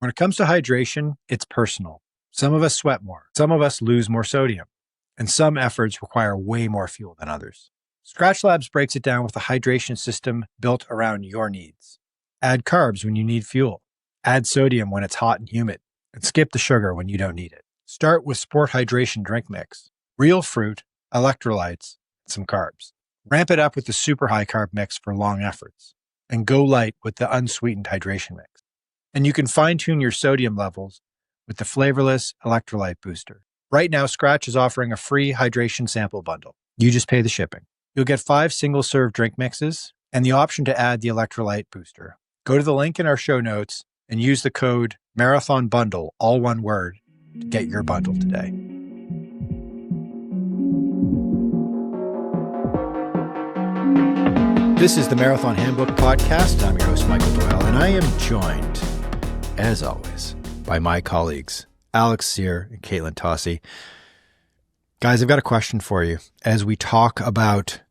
When it comes to hydration, it's personal. Some of us sweat more, some of us lose more sodium, and some efforts require way more fuel than others. Scratch Labs breaks it down with a hydration system built around your needs. Add carbs when you need fuel. Add sodium when it's hot and humid. And skip the sugar when you don't need it. Start with Sport Hydration Drink Mix. Real fruit, electrolytes, and some carbs. Ramp it up with the super high carb mix for long efforts. And go light with the unsweetened hydration mix. And you can fine-tune your sodium levels with the flavorless electrolyte booster. Right now, Scratch is offering a free hydration sample bundle. You just pay the shipping. You'll get 5 single-serve drink mixes and the option to add the electrolyte booster. Go to the link in our show notes and use the code MARATHONBUNDLE, all one word, to get your bundle today. This is the Marathon Handbook podcast. I'm your host, Michael Doyle, and I am joined, as always, by my colleagues, Alex Sear and Caitlin Tossi. Guys, I've got a question for you as we talk about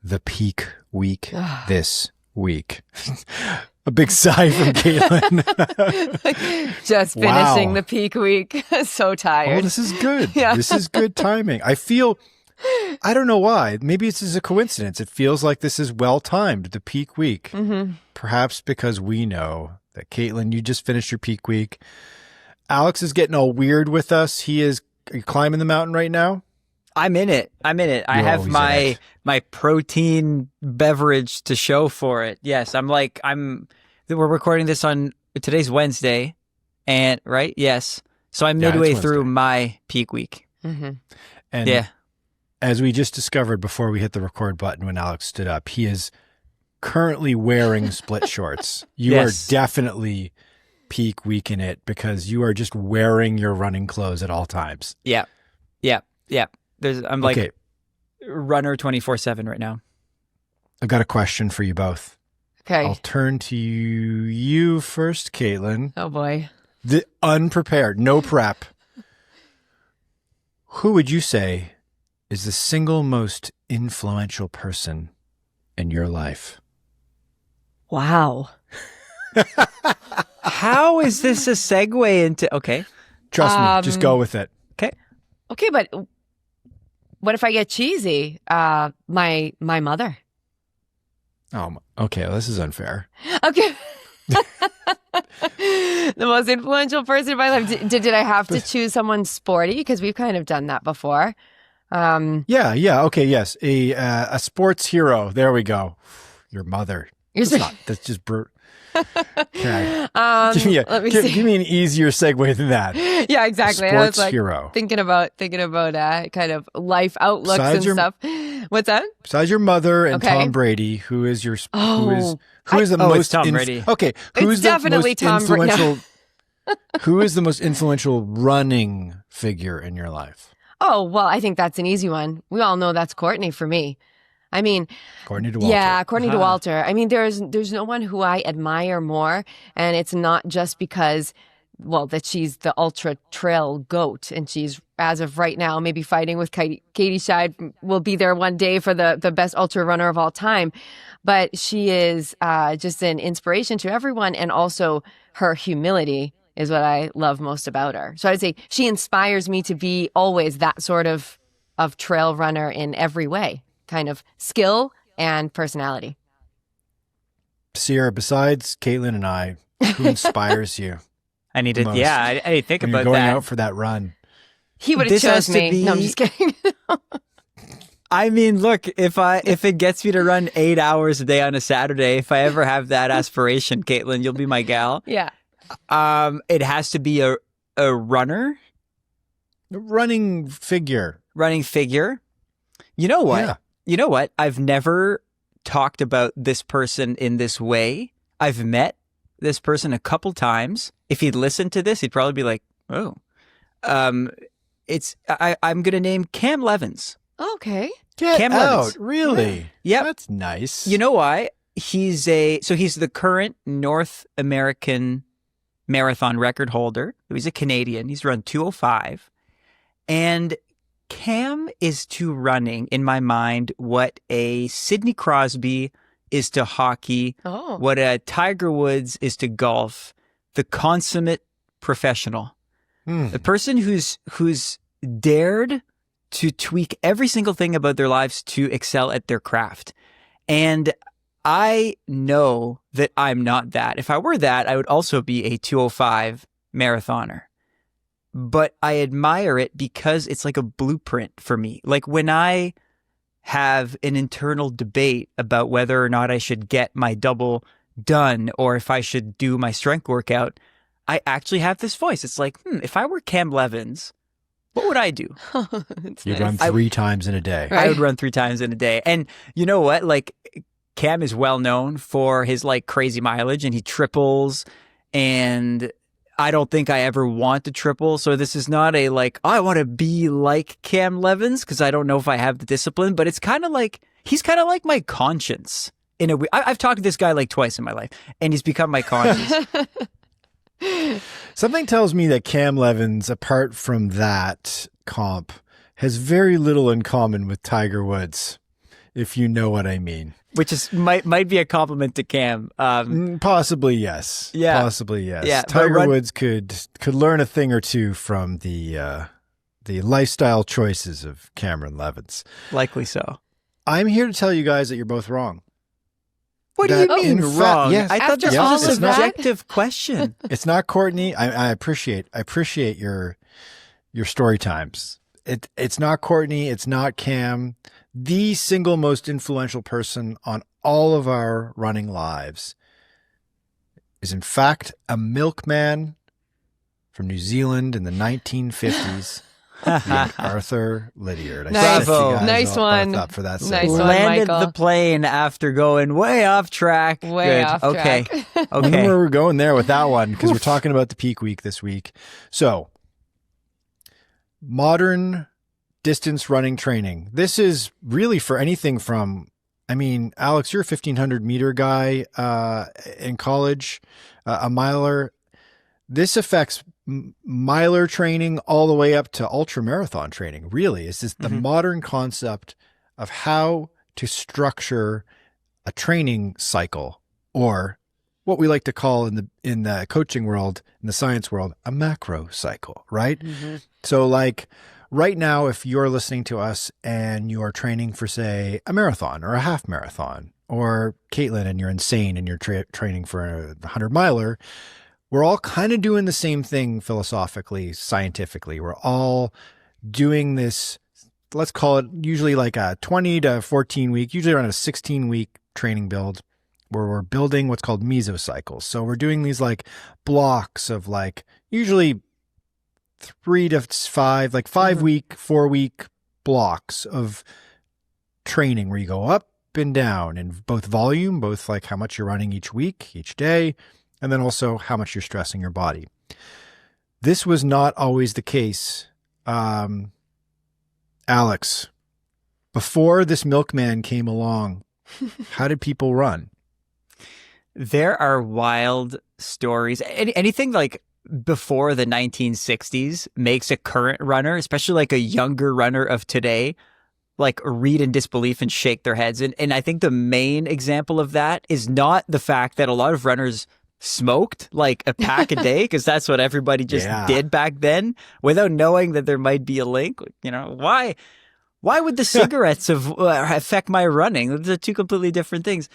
the peak week this week. A big sigh from Caitlin. Just finishing the peak week. So tired. Oh, this is good. Yeah. This is good timing. I don't know why. Maybe this is a coincidence. It feels like this is well-timed, the peak week. Mm-hmm. Perhaps because we know that, Caitlin, you just finished your peak week. Alex is getting all weird with us. Are you climbing the mountain right now? I'm in it. I have my protein beverage to show for it. Yes, we're recording this on today's Wednesday, and right? Yes. So I'm midway through my peak week. Mm-hmm. And yeah, as we just discovered before we hit the record button when Alex stood up, he is currently wearing split shorts. You are definitely peak week in it because you are just wearing your running clothes at all times. Yeah. I'm like runner 24/7 right now. I've got a question for you both. Okay. I'll turn to you first, Caitlin. Oh boy. The unprepared, no prep. Who would you say is the single most influential person in your life? Wow. How is this a segue into? Okay. Trust me, just go with it. Okay, but what if I get cheesy? My mother. Oh, okay. Well, this is unfair. Okay. The most influential person in my life. Did I have to choose someone sporty? Because we've kind of done that before. Yeah. Okay. Yes. A sports hero. There we go. Your mother. That's just brutal. Okay. Give me an easier segue than that. Yeah, exactly. Sports I was like hero. thinking about kind of life outlooks and stuff. What's that? Besides your mother and Tom Brady, who is the most Tom Brady. Okay, who's definitely Tom Brady? Who is the most influential running figure in your life? Oh, well, I think that's an easy one. We all know that's Courtney for me. I mean, Courtney Dauwalter. Yeah, Courtney Dauwalter. I mean, there's no one who I admire more, and it's not just because, that she's the ultra trail goat, and she's, as of right now, maybe fighting with Katie Scheid, will be there one day for the best ultra runner of all time. But she is just an inspiration to everyone, and also her humility is what I love most about her. So I'd say she inspires me to be always that sort of trail runner in every way. Kind of skill and personality. Sierra, besides Caitlin and I, who inspires you? I need to, I need to think when about you're going that. out for that run. He would have chosen me. No, I'm just kidding. I mean, look, if it gets me to run 8 hours a day on a Saturday, if I ever have that aspiration, Caitlin, you'll be my gal. Yeah. It has to be a runner. A running figure. You know what? Yeah. You know what? I've never talked about this person in this way. I've met this person a couple times. If he'd listened to this, he'd probably be like, "Oh, I'm going to name Cam Levins." Okay. Cam Levins. Really? Yeah, that's nice. You know why? He's the current North American marathon record holder. He's a Canadian. He's run 2:05, and Cam is to running, in my mind, what a Sidney Crosby is to hockey, what a Tiger Woods is to golf, the consummate professional. Hmm. The person who's dared to tweak every single thing about their lives to excel at their craft. And I know that I'm not that. If I were that, I would also be a 2:05 marathoner. But I admire it because it's like a blueprint for me. Like when I have an internal debate about whether or not I should get my double done or if I should do my strength workout, I actually have this voice. It's like, if I were Cam Levins, what would I do? You'd run 3 times in a day. I would run 3 times in a day. And you know what? Like Cam is well known for his like crazy mileage and he triples, and I don't think I ever want to triple. So this is not a like, I want to be like Cam Levins because I don't know if I have the discipline, but it's kind of like, he's kind of like my conscience in a way. I've talked to this guy like twice in my life and he's become my conscience. Something tells me that Cam Levins, apart from that comp, has very little in common with Tiger Woods, if you know what I mean. Which is might be a compliment to Cam. Possibly yes. Yeah. Possibly yes. Yeah, Tiger Woods could learn a thing or two from the lifestyle choices of Cameron Levins. Likely so. I'm here to tell you guys that you're both wrong. What do you mean wrong? Yes. I thought this After was all a of that? subjective question. It's not Courtney. I appreciate your story times. It's not Courtney. It's not Cam. The single most influential person on all of our running lives is in fact a milkman from New Zealand in the 1950s. named Arthur Lydiard. Nice. Bravo. Nice one. Up for that Nice segue. one, Landed Michael. the plane after going way off track. Way Good. off Okay. track. I don't know Okay. where we're going there with that one because we're talking about the peak week this week. So, modern distance running training. This is really for anything from, I mean, Alex, you're a 1,500 meter guy in college, a miler. This affects miler training all the way up to ultra marathon training. Really, it's just the modern concept of how to structure a training cycle, or what we like to call in the coaching world, in the science world, a macro cycle, right? So like right now, if you're listening to us and you're training for, say, a marathon or a half marathon, or Caitlin and you're insane and you're training for a 100 miler, we're all kind of doing the same thing philosophically, scientifically. We're all doing this, let's call it usually like a 20 to 14 week, usually around a 16-week training build, where we're building what's called mesocycles. So we're doing these like blocks of like usually 3 to 5, like 5-week, 4-week blocks of training where you go up and down in both volume, both like how much you're running each week, each day, and then also how much you're stressing your body. This was not always the case. Alex, before this milkman came along, how did people run? There are wild stories. Anything like before the 1960s makes a current runner, especially like a younger runner of today, like read in disbelief and shake their heads. And I think the main example of that is not the fact that a lot of runners smoked like a pack a day, because that's what everybody just did back then without knowing that there might be a link. You know, why would the cigarettes affect my running? Those are two completely different things.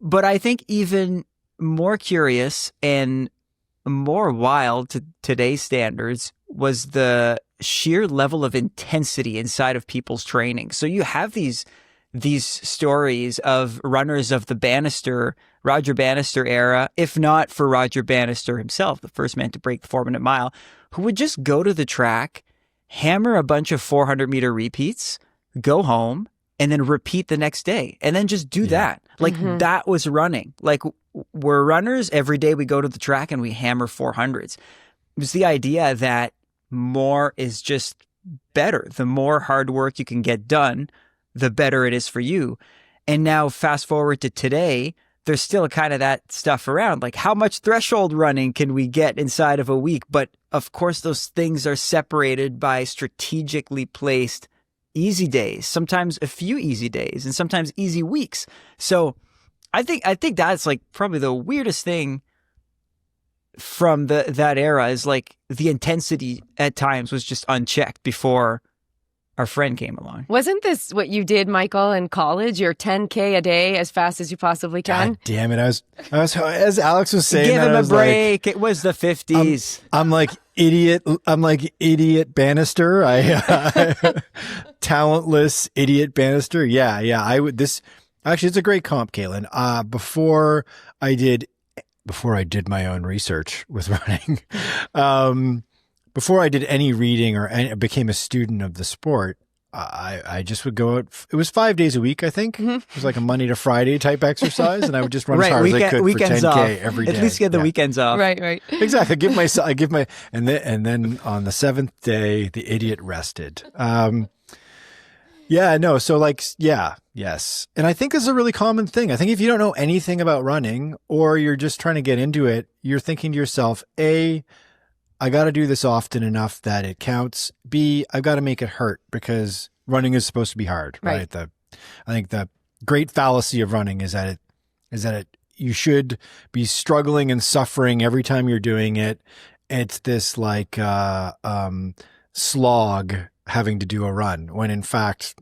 But I think even more curious and more wild to today's standards was the sheer level of intensity inside of people's training. So you have these stories of runners of the Roger Bannister era, if not for Roger Bannister himself, the first man to break the 4-minute mile, who would just go to the track, hammer a bunch of 400-meter repeats, go home, and then repeat the next day, and then just do that. Like that was running. Like we're runners. Every day we go to the track and we hammer 400s. It was the idea that more is just better. The more hard work you can get done, the better it is for you. And now fast forward to today, there's still kind of that stuff around. Like how much threshold running can we get inside of a week? But of course, those things are separated by strategically placed easy days, sometimes a few easy days, and sometimes easy weeks. So I think that's like probably the weirdest thing from that era is like the intensity at times was just unchecked before our friend came along. Wasn't this what you did, Michael, in college? Your 10K a day as fast as you possibly can? God damn it. I was as Alex was saying, Give that, him I a was break. It was the 50s. I'm like idiot Bannister. Talentless idiot Bannister. Yeah. I would, actually, it's a great comp, Caitlin. Before I did my own research with running, before I did any reading or became a student of the sport, I just would go out. It was 5 days a week, I think. Mm-hmm. It was like a Monday to Friday type exercise, and I would just run as hard as I could for weekends 10K off. every day. At least get the weekends off. Right. Exactly. And then on the seventh day, the idiot rested. Yes. And I think this is a really common thing. I think if you don't know anything about running or you're just trying to get into it, you're thinking to yourself, A, I got to do this often enough that it counts. B, I've got to make it hurt because running is supposed to be hard, right? I think the great fallacy of running is that you should be struggling and suffering every time you're doing it. It's this like slog having to do a run when in fact,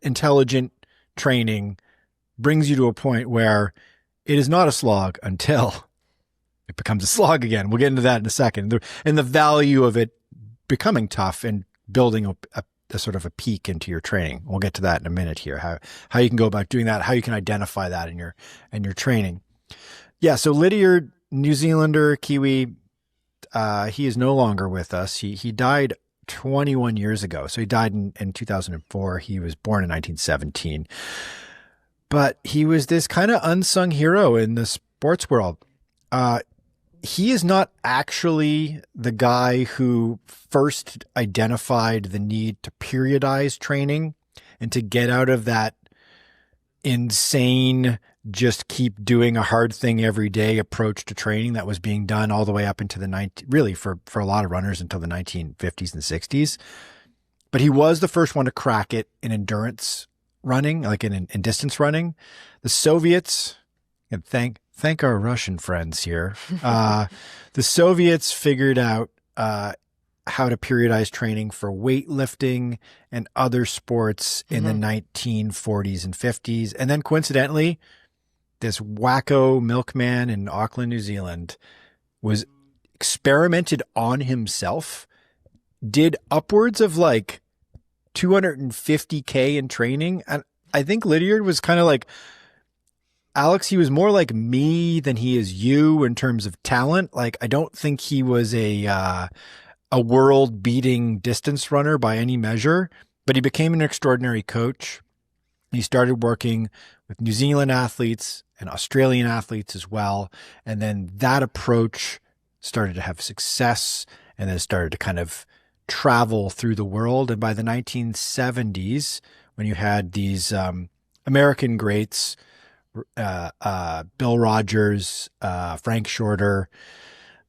intelligent training brings you to a point where it is not a slog until it becomes a slog again. We'll get into that in a second. And the value of it becoming tough and building a sort of a peak into your training. We'll get to that in a minute here. How you can go about doing that, how you can identify that in your training. Yeah. So Lydiard, New Zealander, Kiwi, he is no longer with us. He died 21 years ago. So he died in 2004. He was born in 1917. But he was this kind of unsung hero in the sports world. He is not actually the guy who first identified the need to periodize training and to get out of that insane, just keep doing a hard thing every day approach to training that was being done all the way up into really for a lot of runners until the 1950s and 60s. But he was the first one to crack it in endurance running, like in distance running. The Soviets, and thank our Russian friends here. The Soviets figured out how to periodize training for weightlifting and other sports in the 1940s and 50s. And then coincidentally, this wacko milkman in Auckland, New Zealand was experimented on himself, did upwards of like 250K in training. And I think Lydiard was kind of like, Alex, he was more like me than he is you in terms of talent. Like, I don't think he was a world-beating distance runner by any measure, but he became an extraordinary coach. He started working with New Zealand athletes and Australian athletes as well. And then that approach started to have success and then started to kind of travel through the world. And by the 1970s, when you had these American greats, Bill Rogers, Frank Shorter,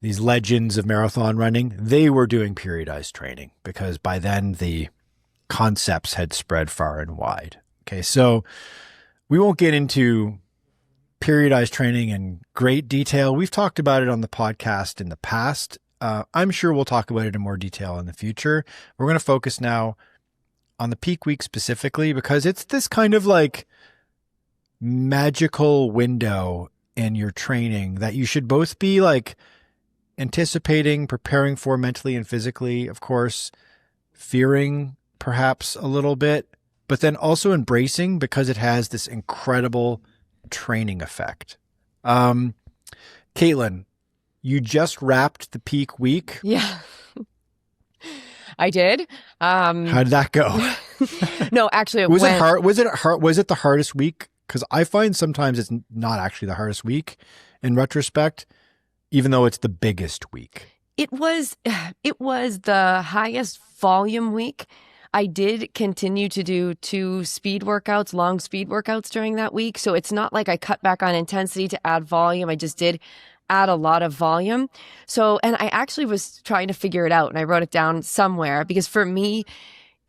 these legends of marathon running, they were doing periodized training because by then the concepts had spread far and wide. Okay, so we won't get into periodized training in great detail. We've talked about it on the podcast in the past. I'm sure we'll talk about it in more detail in the future. We're going to focus now on the peak week specifically because it's this kind of like magical window in your training that you should both be like anticipating, preparing for mentally and physically, of course, fearing perhaps a little bit, but then also embracing because it has this incredible training effect. Caitlin, you just wrapped the peak week. Yeah, I did. How did that go? No, actually, it hard? Was it hard? Was it the hardest week? Because I find sometimes it's not actually the hardest week in retrospect, even though it's the biggest week. It was the highest volume week. I did continue to do 2 speed workouts, long speed workouts during that week. So it's not like I cut back on intensity to add volume. I just did add a lot of volume. So, and I actually was trying to figure it out and I wrote it down somewhere because for me,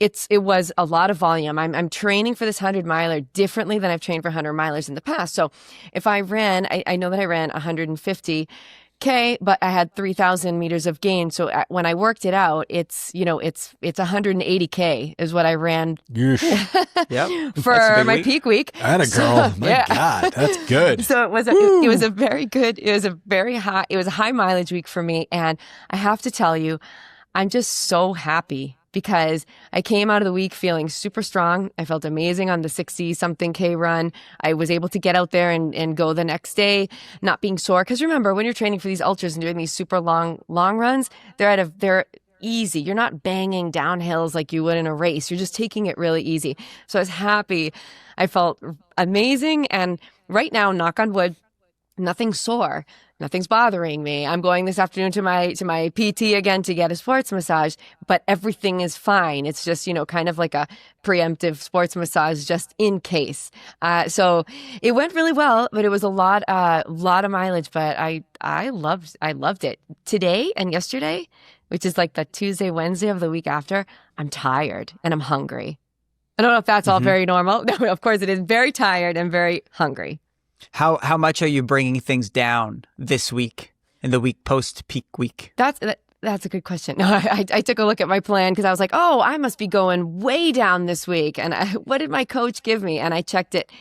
it was a lot of volume. I'm training for this 100-miler differently than I've trained for 100-milers in the past. So if I ran, I know that I ran 150 K, but I had 3,000 meters of gain. So when I worked it out, it's 180K is what I ran Yep. for my peak week. Atta girl. My God, that's good. So it was a very good, it was a high mileage week for me. And I have to tell you, I'm just so happy because I came out of the week feeling super strong. I felt amazing on the 60-something K run. I was able to get out there and go the next day, not being sore. Because remember, when you're training for these ultras and doing these super long runs, they're easy. You're not banging down hills like you would in a race. You're just taking it really easy. So I was happy. I felt amazing. And right now, knock on wood, nothing's sore. Nothing's bothering me. I'm going this afternoon to my PT again to get a sports massage, but everything is fine. It's just, kind of like a preemptive sports massage just in case. So it went really well, but it was a lot of mileage, but I loved it. Today and yesterday, which is like the Tuesday, Wednesday of the week after, I'm tired and I'm hungry. I don't know if that's all very normal. No, of course it is. Very tired and very hungry. How much are you bringing things down this week in the week post peak week? That's a good question. No, I took a look at my plan because I was like, oh, I must be going way down this week. And what did my coach give me? And I checked it.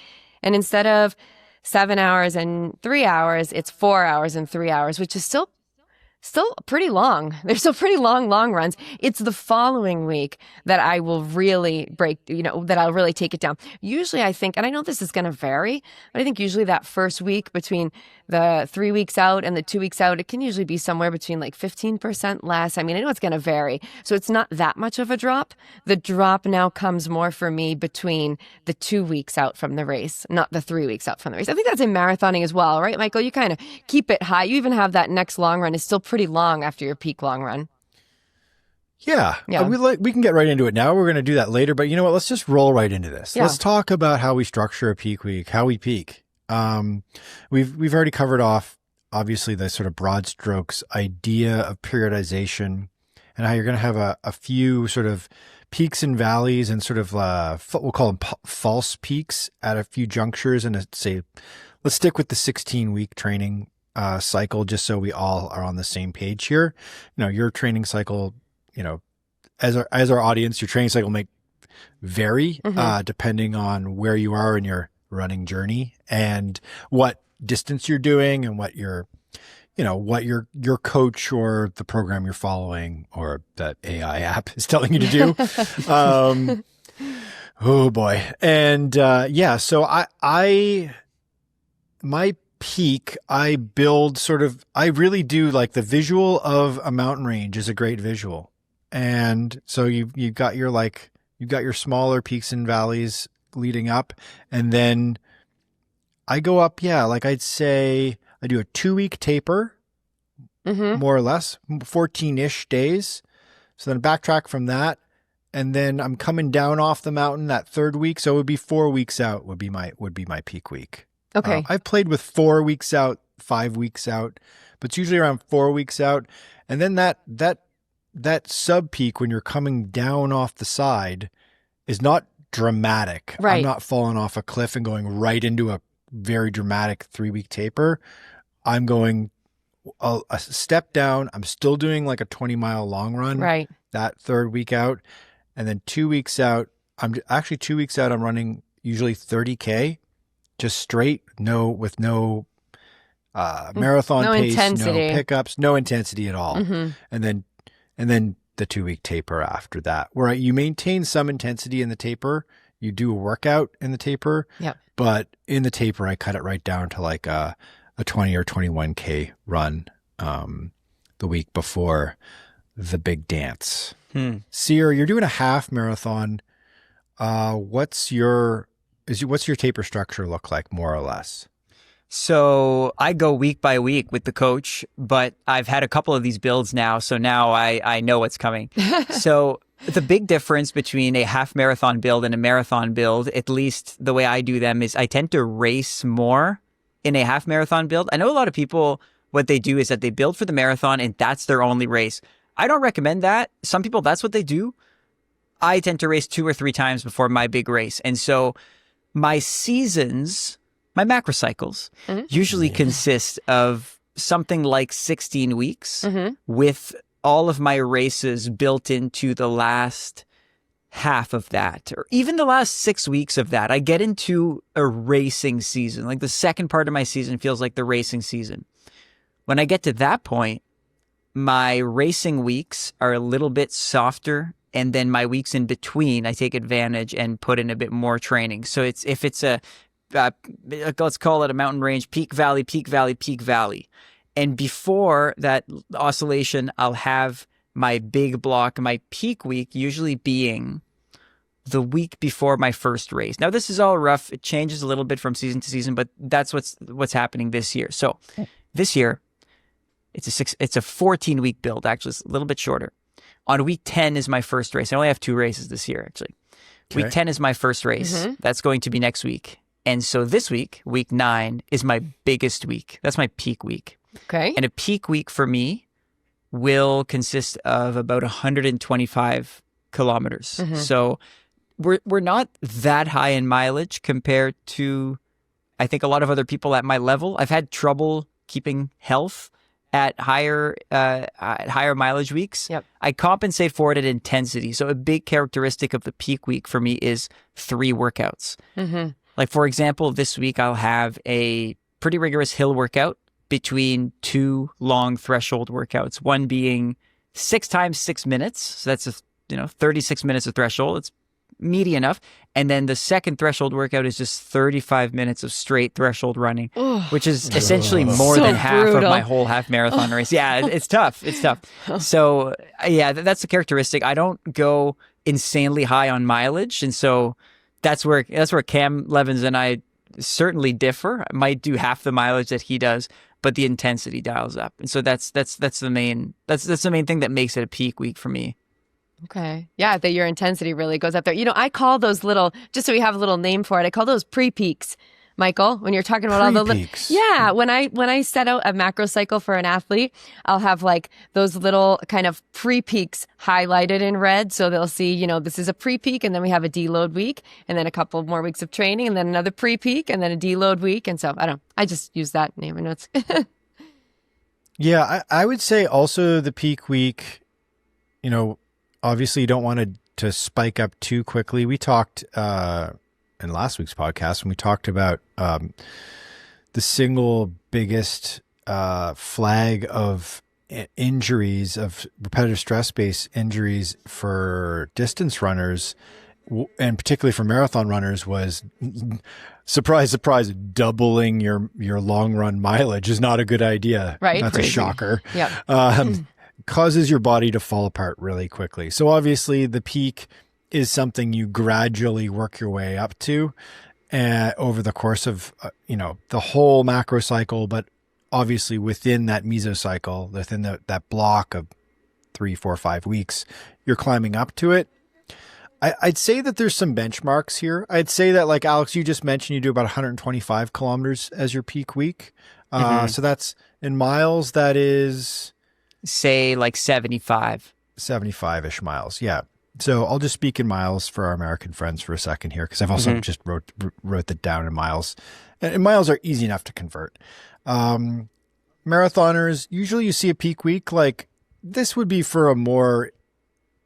And instead of 7 hours and 3 hours, it's 4 hours and 3 hours, which is still pretty long. They're still pretty long runs. It's the following week that I will really that I'll really take it down. Usually I think, and I know this is going to vary, but I think usually that first week between the 3 weeks out and the 2 weeks out, it can usually be somewhere between like 15% less. I mean, I know it's going to vary. So it's not that much of a drop. The drop now comes more for me between the 2 weeks out from the race, not the 3 weeks out from the race. I think that's in marathoning as well, right, Michael? You kind of keep it high. You even have that next long run is still pretty long after your peak long run. Yeah. We can get right into it now. We're going to do that later, but you know what? Let's just roll right into this. Yeah. Let's talk about how we structure a peak week, how we peak. We've already covered off, obviously, the sort of broad strokes idea of periodization and how you're going to have a few sort of peaks and valleys and sort of, we'll call them false peaks at a few junctures. And let's stick with the 16-week training cycle, just so we all are on the same page here. Your training cycle, as our audience, your training cycle may vary depending on where you are in your running journey and what distance you're doing and what your coach or the program you're following or that AI app is telling you to do. Oh boy. And so my peak, I build I really do like the visual of a mountain range is a great visual. And so you've got your smaller peaks and valleys leading up. And then I go up, like I'd say I do a 2-week taper, more or less, 14-ish days. So then backtrack from that. And then I'm coming down off the mountain that third week. So it would be 4 weeks out would be my peak week. Okay. I've played with 4 weeks out, 5 weeks out, but it's usually around 4 weeks out. And then that sub peak when you're coming down off the side is not dramatic. Right. I'm not falling off a cliff and going right into a very dramatic 3-week taper. I'm going a step down. I'm still doing like a 20-mile long run. Right. That third week out. And then 2 weeks out, I'm running usually 30K. Just straight, with no marathon pace, intensity. no pickups, no intensity at all. And then the 2-week taper after that, where you maintain some intensity in the taper. You do a workout in the taper, but in the taper, I cut it right down to like a 20 or 21K run the week before the big dance. Sear, you're doing a half marathon. What's your taper structure look like, more or less? So I go week by week with the coach, but I've had a couple of these builds now, so now I know what's coming. So the big difference between a half marathon build and a marathon build, at least the way I do them, is I tend to race more in a half marathon build. I know a lot of people, what they do is that they build for the marathon and that's their only race. I don't recommend that. Some people, that's what they do. I tend to race 2 or 3 times before my big race. And so my seasons, my macro cycles, usually consist of something like 16 weeks with all of my races built into the last half of that, or even the last 6 weeks of that. I get into a racing season. Like the second part of my season feels like the racing season. When I get to that point, my racing weeks are a little bit softer, and then my weeks in between, I take advantage and put in a bit more training. So if it's a let's call it a mountain range, peak valley, peak valley, peak valley. And before that oscillation, I'll have my big block, my peak week usually being the week before my first race. Now, this is all rough. It changes a little bit from season to season, but that's what's happening this year. So this year, it's a 14-week build. Actually, it's a little bit shorter. On week 10 is my first race. I only have 2 races this year, actually. Okay. Week 10 is my first race. That's going to be next week. And so this week, week 9, is my biggest week. That's my peak week. Okay. And a peak week for me will consist of about 125 kilometers. So we're not that high in mileage compared to, I think, a lot of other people at my level. I've had trouble keeping health at higher mileage weeks. Yep. I compensate for it at intensity. So a big characteristic of the peak week for me is 3 workouts. Like, for example, this week I'll have a pretty rigorous hill workout between 2 long threshold workouts, one being 6 times 6 minutes. So that's 36 minutes of threshold. It's meaty enough. And then the second threshold workout is just 35 minutes of straight threshold running, which is essentially more So than half brutal. of my whole half marathon race. Yeah, it's tough. It's tough. So yeah, that's the characteristic. I don't go insanely high on mileage. And so that's where Cam Levins and I certainly differ. I might do half the mileage that he does, but the intensity dials up. And so that's the main thing that makes it a peak week for me. Okay. Yeah, that your intensity really goes up there. I call those little, just so we have a little name for it, I call those pre-peaks, Michael, when you're talking about all the Pre-peaks. Yeah, when I set out a macro cycle for an athlete, I'll have like those little kind of pre-peaks highlighted in red. So they'll see, this is a pre-peak, and then we have a deload week, and then a couple more weeks of training, and then another pre-peak, and then a deload week. And so I just use that name and notes. Yeah, I would say also the peak week, obviously you don't want to spike up too quickly. We talked in last week's podcast when we talked about the single biggest flag of injuries, of repetitive stress-based injuries for distance runners, and particularly for marathon runners, was, surprise, surprise, doubling your long run mileage is not a good idea. Right. That's Crazy. a shocker. Yep. Causes your body to fall apart really quickly. So obviously the peak is something you gradually work your way up to over the course of, the whole macro cycle, but obviously within that mesocycle, within that block of 3, 4, 5 weeks, you're climbing up to it. I'd say that there's some benchmarks here. I'd say that, like Alex, you just mentioned, you do about 125 kilometers as your peak week. So that's in miles, that is... Say like 75-ish miles. Yeah. So I'll just speak in miles for our American friends for a second here, because I've also just wrote that down in miles. And miles are easy enough to convert. Marathoners, usually you see a peak week. Like, this would be for a more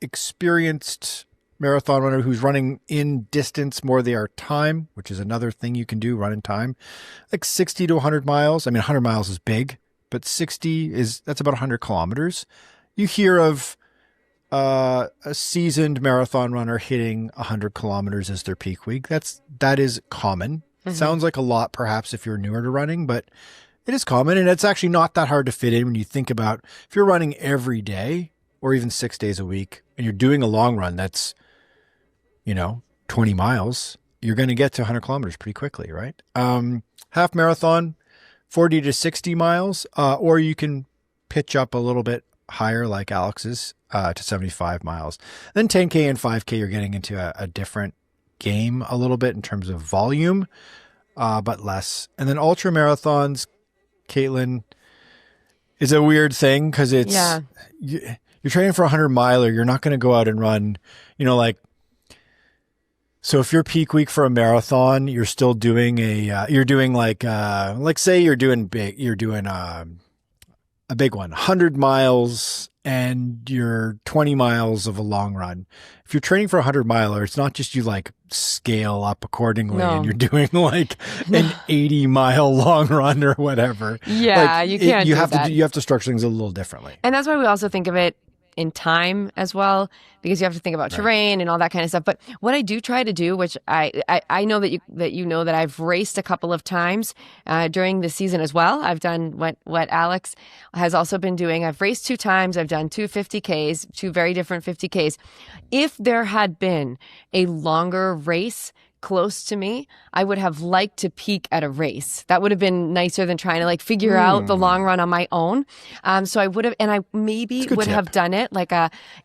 experienced marathon runner who's running in distance more than their time, which is another thing you can do, run in time. Like 60 to 100 miles. I mean, 100 miles is big, but 60 that's about 100 kilometers. You hear of a seasoned marathon runner hitting 100 kilometers as their peak week. That is common. Sounds like a lot, perhaps, if you're newer to running, but it is common, and it's actually not that hard to fit in when you think about if you're running every day or even 6 days a week, and you're doing a long run that's, 20 miles, you're going to get to 100 kilometers pretty quickly, right? Half marathon, 40 to 60 miles, or you can pitch up a little bit higher like Alex's to 75 miles. Then 10K and 5K, you're getting into a different game a little bit in terms of volume, but less. And then ultra marathons, Caitlin, is a weird thing because it's you're training for a 100 miler. You're not going to go out and run, so if your peak week for a marathon, you're still doing say you're doing a big one, 100 miles and you're 20 miles of a long run. If you're training for a 100-miler, it's not just you like scale up accordingly and you're doing like an 80-mile long run or whatever. Yeah, like, you can't you do have that. to you have to structure things a little differently. And that's why we also think of it in time as well, because you have to think about terrain and all that kind of stuff. But what I do try to do, which I know that you know that I've raced a couple of times during the season as well. I've done what Alex has also been doing. I've raced 2 times. I've done 2 50Ks, 2 very different 50Ks. If there had been a longer race close to me, I would have liked to peak at a race. That would have been nicer than trying to like figure out the long run on my own. So I would have, and I maybe would have done it like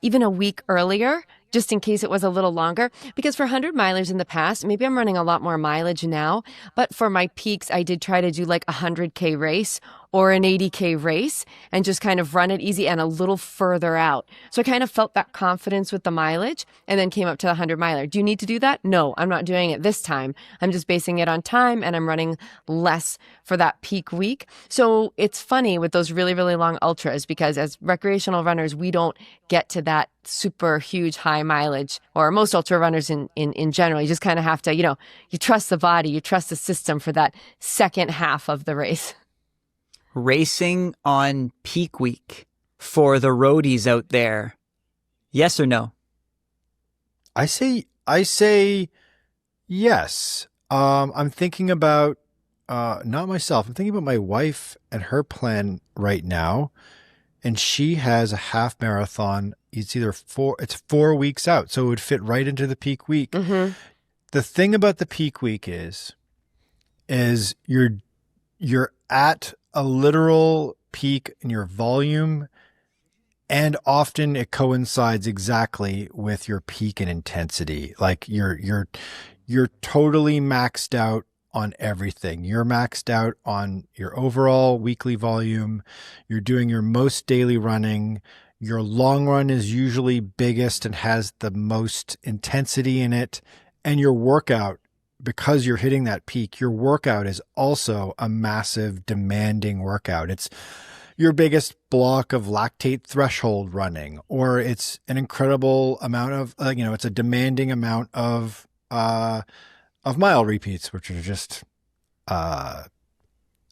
even a week earlier, just in case it was a little longer. Because for 100 milers in the past, maybe I'm running a lot more mileage now, but for my peaks, I did try to do like a 100K race or an 80K race and just kind of run it easy and a little further out. So I kind of felt that confidence with the mileage and then came up to the 100 miler. Do you need to do that? No, I'm not doing it this time. I'm just basing it on time and I'm running less for that peak week. So it's funny with those really, really long ultras because as recreational runners, we don't get to that super huge high mileage, or most ultra runners in general. You just kind of have to, you trust the body, you trust the system for that second half of the race. Racing on peak week for the roadies out there, yes or no? I say yes. I'm thinking about not myself. I'm thinking about my wife and her plan right now, and she has a half marathon. It's 4 weeks out, so it would fit right into the peak week. Mm-hmm. The thing about the peak week is you're at a literal peak in your volume, and often it coincides exactly with your peak in intensity. Like you're totally maxed out on everything. You're maxed out on your overall weekly volume. You're doing your most daily running. Your long run is usually biggest and has the most intensity in it. And your workout, because you're hitting that peak, your workout is also a massive demanding workout. It's your biggest block of lactate threshold running, or it's an incredible amount of, it's a demanding amount of mile repeats, which are just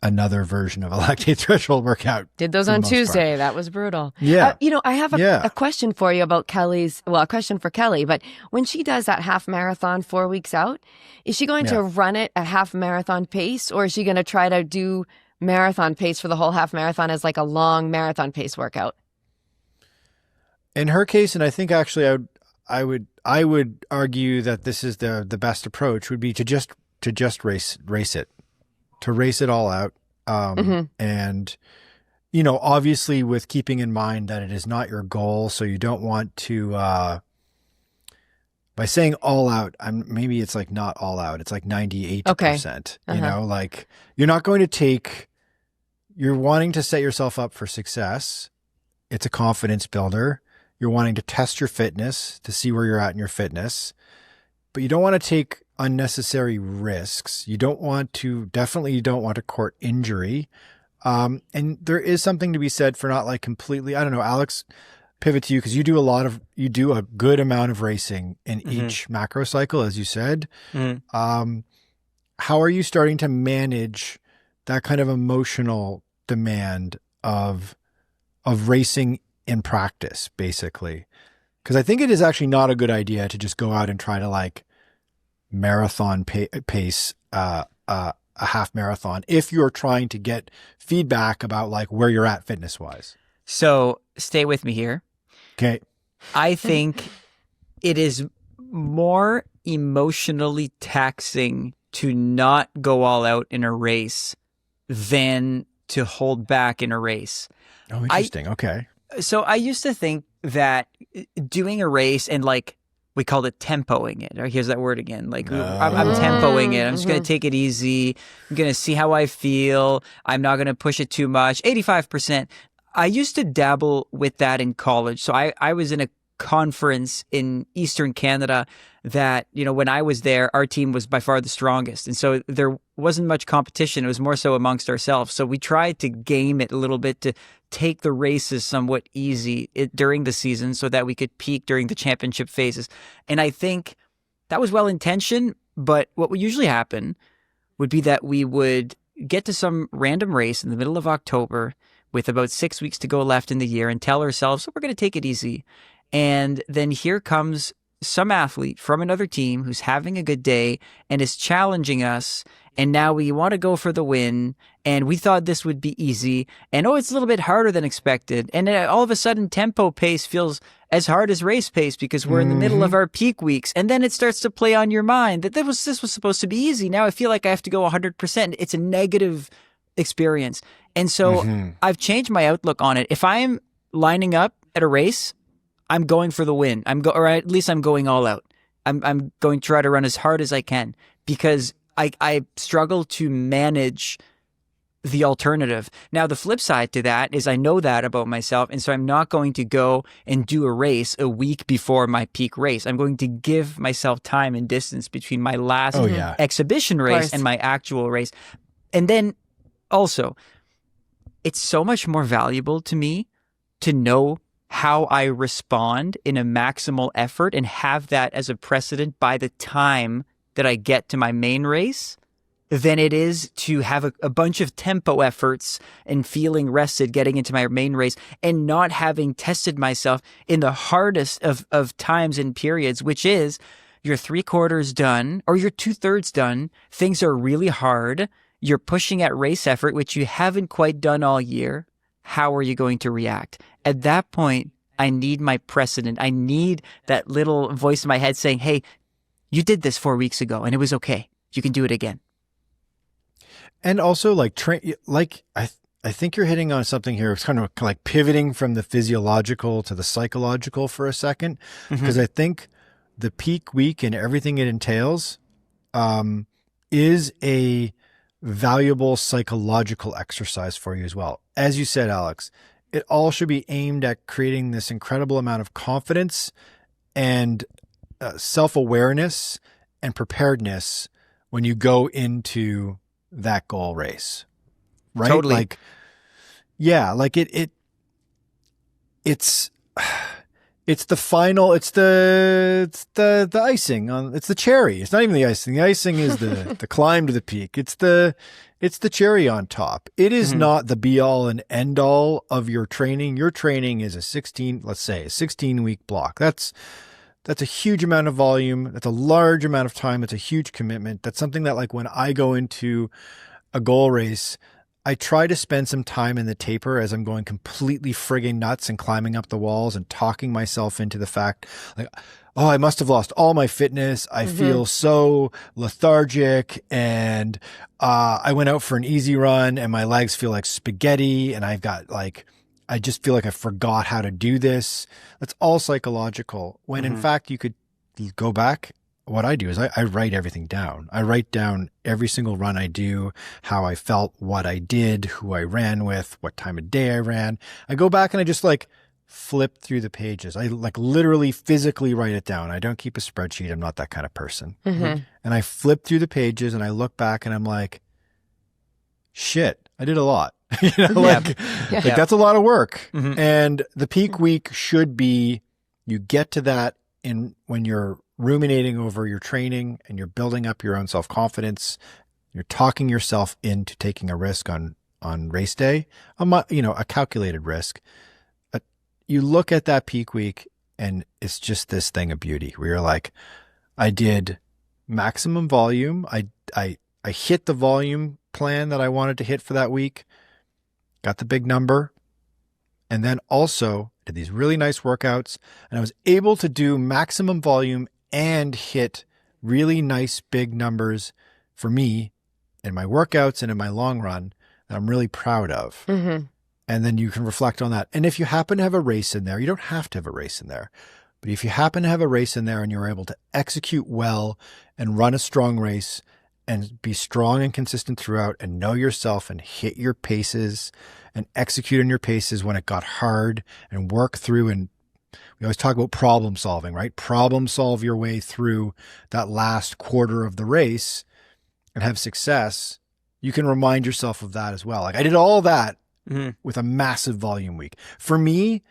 another version of a lactate threshold workout. Did those on Tuesday. That was brutal. Yeah. I have a question for you about a question for Kelly, but when she does that half marathon 4 weeks out, is she going to run it at half marathon pace, or is she going to try to do marathon pace for the whole half marathon as like a long marathon pace workout? In her case, and I think actually I would argue that this is the best approach would be to just race it. To race it all out. And, obviously with keeping in mind that it is not your goal. So you don't want to, by saying all out, maybe it's like not all out. It's like 98%, like you're not going to you're wanting to set yourself up for success. It's a confidence builder. You're wanting to test your fitness to see where you're at in your fitness, but you don't want to take unnecessary risks. You don't want to court injury. And there is something to be said for not like completely, I don't know, Alex, pivot to you because you do a good amount of racing in each macro cycle, as you said. How are you starting to manage that kind of emotional demand of racing in practice, basically? Because I think it is actually not a good idea to just go out and try to like marathon pace a half marathon if you're trying to get feedback about like where you're at fitness wise. So stay with me here. Okay. I think it is more emotionally taxing to not go all out in a race than to hold back in a race. Oh, interesting. Okay. So I used to think that doing a race and like, we called it tempoing it. Or here's that word again. Like I'm tempoing it. I'm just going to take it easy. I'm going to see how I feel. I'm not going to push it too much. 85%. I used to dabble with that in college. So I was in a conference in Eastern Canada that, when I was there, our team was by far the strongest. And so there wasn't much competition. It was more so amongst ourselves. So we tried to game it a little bit to take the races somewhat easy during the season so that we could peak during the championship phases. And I think that was well-intentioned, but what would usually happen would be that we would get to some random race in the middle of October with about 6 weeks to go left in the year and tell ourselves, we're going to take it easy. And then here comes some athlete from another team who's having a good day and is challenging us. And now we want to go for the win. And we thought this would be easy. And it's a little bit harder than expected. And then all of a sudden, tempo pace feels as hard as race pace because we're in the middle of our peak weeks. And then it starts to play on your mind that this was supposed to be easy. Now I feel like I have to go 100%. It's a negative experience. And so I've changed my outlook on it. If I'm lining up at a race, I'm going for the win. Or at least I'm going all out. I'm going to try to run as hard as I can because I struggle to manage the alternative. Now, the flip side to that is I know that about myself, and so I'm not going to go and do a race a week before my peak race. I'm going to give myself time and distance between my last exhibition race and my actual race. And then also, it's so much more valuable to me to know how I respond in a maximal effort and have that as a precedent by the time that I get to my main race than it is to have a bunch of tempo efforts and feeling rested getting into my main race and not having tested myself in the hardest of times and periods, which is you're 3/4 done or you're 2/3 done. Things are really hard. You're pushing at race effort, which you haven't quite done all year. How are you going to react? At that point, I need my precedent. I need that little voice in my head saying, hey, you did this 4 weeks ago and it was okay. You can do it again. And also I think you're hitting on something here. It's kind of like pivoting from the physiological to the psychological for a second, because I think the peak week and everything it entails is a valuable psychological exercise for you as well. As you said, Alex, it all should be aimed at creating this incredible amount of confidence and self-awareness and preparedness when you go into that goal race, right? Totally. It's the final, it's the icing on, it's the cherry. It's not even the icing. The icing is the climb to the peak. It's the cherry on top. It is not the be all and end all of your training. Your training is a 16-week block. That's a huge amount of volume. That's a large amount of time. It's a huge commitment. That's something that, like, when I go into a goal race, I try to spend some time in the taper as I'm going completely frigging nuts and climbing up the walls and talking myself into the fact, like, oh, I must have lost all my fitness. I feel so lethargic, and I went out for an easy run and my legs feel like spaghetti, and I just feel like I forgot how to do this. That's all psychological. When in fact you could go back. What I do is I write everything down. I write down every single run I do, how I felt, what I did, who I ran with, what time of day I ran. I go back and I just flip through the pages. I literally physically write it down. I don't keep a spreadsheet. I'm not that kind of person. And I flip through the pages and I look back and I'm like, shit, I did a lot. That's a lot of work. And the peak week should be, you get to that when you're ruminating over your training and you're building up your own self-confidence. You're talking yourself into taking a risk on race day, a calculated risk. You look at that peak week and it's just this thing of beauty where you're like, I did maximum volume. I hit the volume plan that I wanted to hit for that week, got the big number, and then also did these really nice workouts, and I was able to do maximum volume and hit really nice big numbers for me in my workouts and in my long run that I'm really proud of. And then you can reflect on that. And if you happen to have a race in there, you don't have to have a race in there, but if you happen to have a race in there and you're able to execute well and run a strong race and be strong and consistent throughout and know yourself and hit your paces and execute on your paces when it got hard and work through and we always talk about problem solving, right? Problem solve your way through that last quarter of the race and have success. You can remind yourself of that as well. Like I did all that with a massive volume week. For me,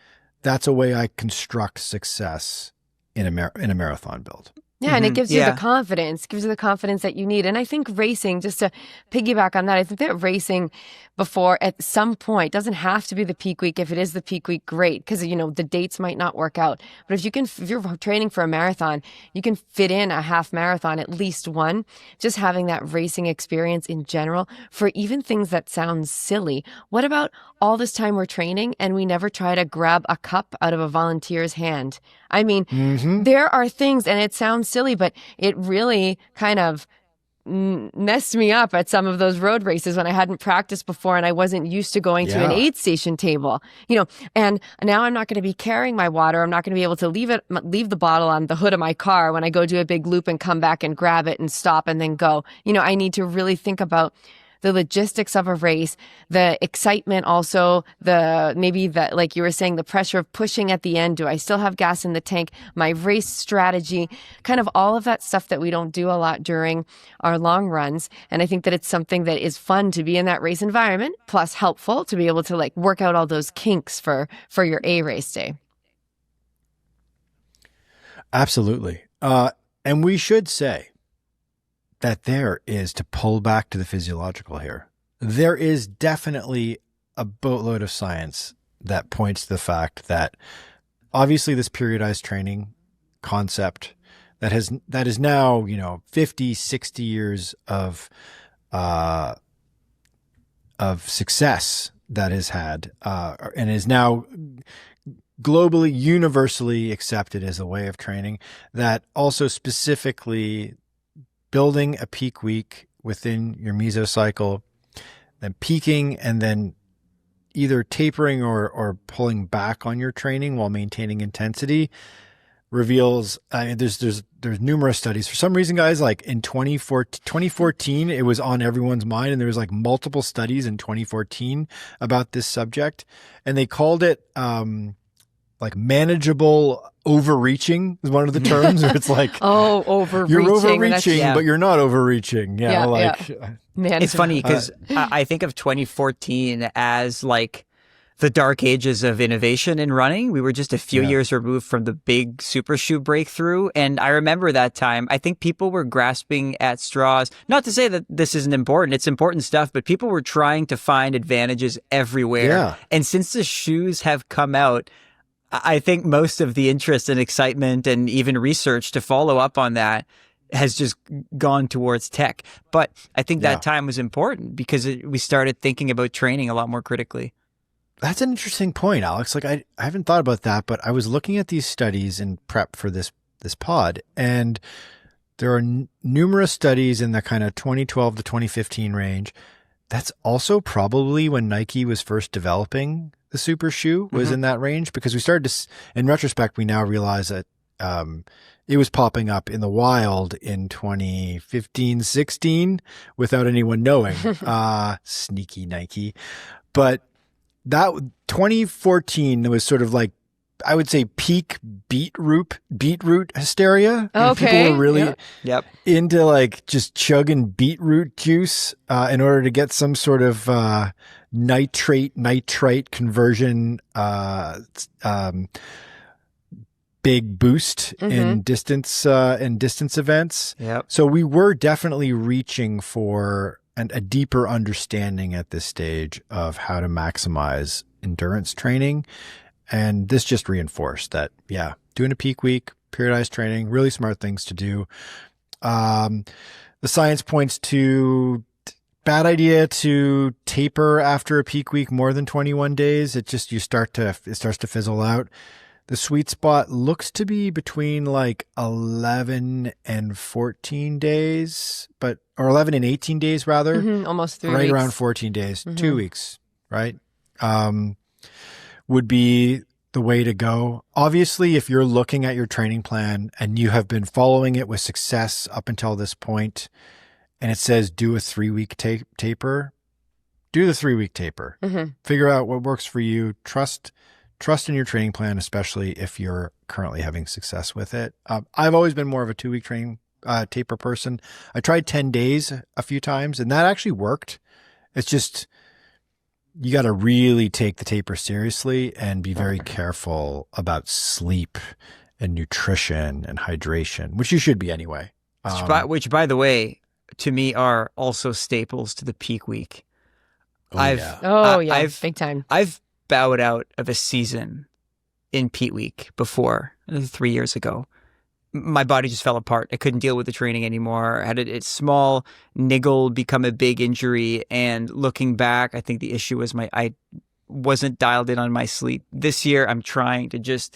that's a way I construct success in a marathon build. Yeah, and it gives you the confidence, that you need. And I think racing, just to piggyback on that, I think that racing before at some point doesn't have to be the peak week. If it is the peak week, great, because the dates might not work out. But if you're training for a marathon, you can fit in a half marathon, at least one. Just having that racing experience in general for even things that sound silly. What about all this time we're training and we never try to grab a cup out of a volunteer's hand? I mean, there are things, and it sounds silly, but it really kind of messed me up at some of those road races when I hadn't practiced before and I wasn't used to going to an aid station table, and now I'm not going to be carrying my water. I'm not going to be able to leave the bottle on the hood of my car when I go do a big loop and come back and grab it and stop and then go. I need to really think about the logistics of a race, the excitement, also maybe like you were saying, the pressure of pushing at the end. Do I still have gas in the tank? My race strategy, kind of all of that stuff that we don't do a lot during our long runs. And I think that it's something that is fun to be in that race environment, plus helpful to be able to like work out all those kinks for your A race day. Absolutely. And we should say that there is, to pull back to the physiological here, there is definitely a boatload of science that points to the fact that obviously this periodized training concept that is now, 50, 60 years of success that has had, and is now globally, universally accepted as a way of training, that also specifically building a peak week within your mesocycle, then peaking, and then either tapering or pulling back on your training while maintaining intensity reveals, there's numerous studies. For some reason, guys, like in 2014, it was on everyone's mind, and there was like multiple studies in 2014 about this subject, and they called it like manageable overreaching is one of the terms, where it's like, overreaching. You're overreaching, but you're not overreaching. It's funny because I think of 2014 as like the dark ages of innovation in running. We were just a few years removed from the big super shoe breakthrough. And I remember that time, I think people were grasping at straws. Not to say that this isn't important. It's important stuff, but people were trying to find advantages everywhere. Yeah. And since the shoes have come out, I think most of the interest and excitement and even research to follow up on that has just gone towards tech. But I think that time was important because we started thinking about training a lot more critically. That's an interesting point, Alex. Like I haven't thought about that, but I was looking at these studies in prep for this pod, and there are numerous studies in the kind of 2012 to 2015 range. That's also probably when Nike was first developing the super shoe, was in that range, because we started to, in retrospect, we now realize that it was popping up in the wild in 2015, 16 without anyone knowing. Sneaky Nike. But that 2014, there was sort of like, I would say, peak beetroot hysteria. Okay. People were really into like just chugging beetroot juice in order to get some sort of nitrite conversion big boost in distance events. Yep. So we were definitely reaching for a deeper understanding at this stage of how to maximize endurance training. And this just reinforced that, doing a peak week, periodized training, really smart things to do. The science points to bad idea to taper after a peak week more than 21 days. It starts to fizzle out. The sweet spot looks to be between like 11 and 14 days, or 11 and 18 days rather. Almost 3 weeks. Right around 14 days, 2 weeks, right? Would be the way to go. Obviously, if you're looking at your training plan and you have been following it with success up until this point, and it says do a 3-week taper, do the 3-week taper. Figure out what works for you. Trust Trust in your training plan, especially if you're currently having success with it. I've always been more of a 2-week training taper person. I tried 10 days a few times, and that actually worked. It's just you got to really take the taper seriously and be very careful about sleep and nutrition and hydration, which you should be anyway. Which, by the way, to me are also staples to the peak week. Big time. I've bowed out of a season in peak week before, 3 years ago. My body just fell apart. I couldn't deal with the training anymore. I had a small niggle become a big injury. And looking back, I think the issue was I wasn't dialed in on my sleep. This year, I'm trying to it's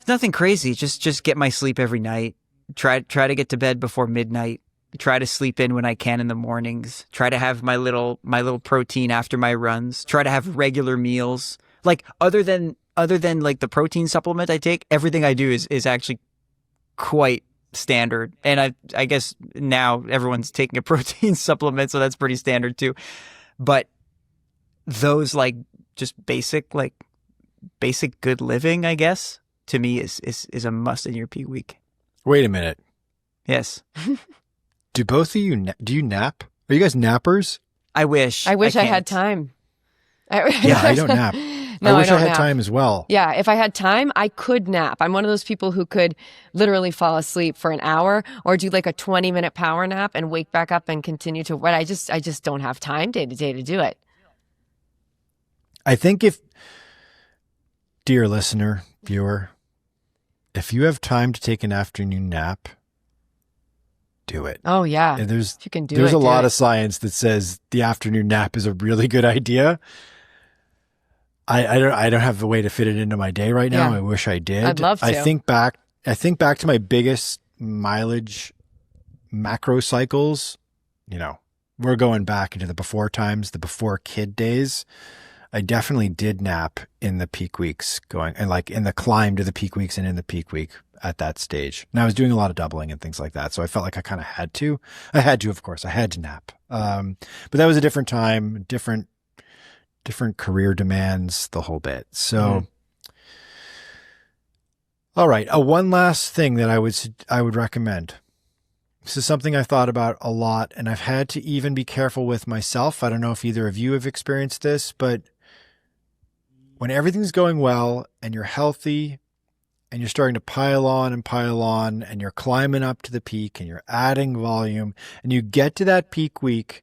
nothing crazy. Just get my sleep every night. Try to get to bed before midnight. Try to sleep in when I can in the mornings. Try to have my little protein after my runs. Try to have regular meals. Like other than like the protein supplement I take, everything I do is actually quite standard. And I guess now everyone's taking a protein supplement, so that's pretty standard too. But those like just basic good living, I guess, to me is a must in your peak week. Wait a minute. Yes. Do both of you do you nap? Are you guys nappers? I wish I had time. Yeah, I don't nap. No, I wish I don't had nap. time as well. Yeah, if I had time, I could nap. I'm one of those people who could literally fall asleep for an hour or do like a 20-minute power nap and wake back up and continue to what I just don't have time day to day to do it. I think dear listener, viewer, if you have time to take an afternoon nap, do it. Oh yeah. There's if you can do there's it, a lot do it. of science that says the afternoon nap is a really good idea. I don't have a way to fit it into my day right now. Yeah. I wish I did. I'd love to. I think back to my biggest mileage macro cycles. You know, we're going back into the before times, the before kid days. I definitely did nap in the peak weeks and like in the climb to the peak weeks and in the peak week at that stage. And I was doing a lot of doubling and things like that. So I felt like I kind of had to. I had to, of course. I had to nap. But that was a different time, different career demands, the whole bit. So, All right. One last thing that I would recommend. This is something I thought about a lot, and I've had to even be careful with myself. I don't know if either of you have experienced this, but when everything's going well and you're healthy and you're starting to pile on and you're climbing up to the peak and you're adding volume and you get to that peak week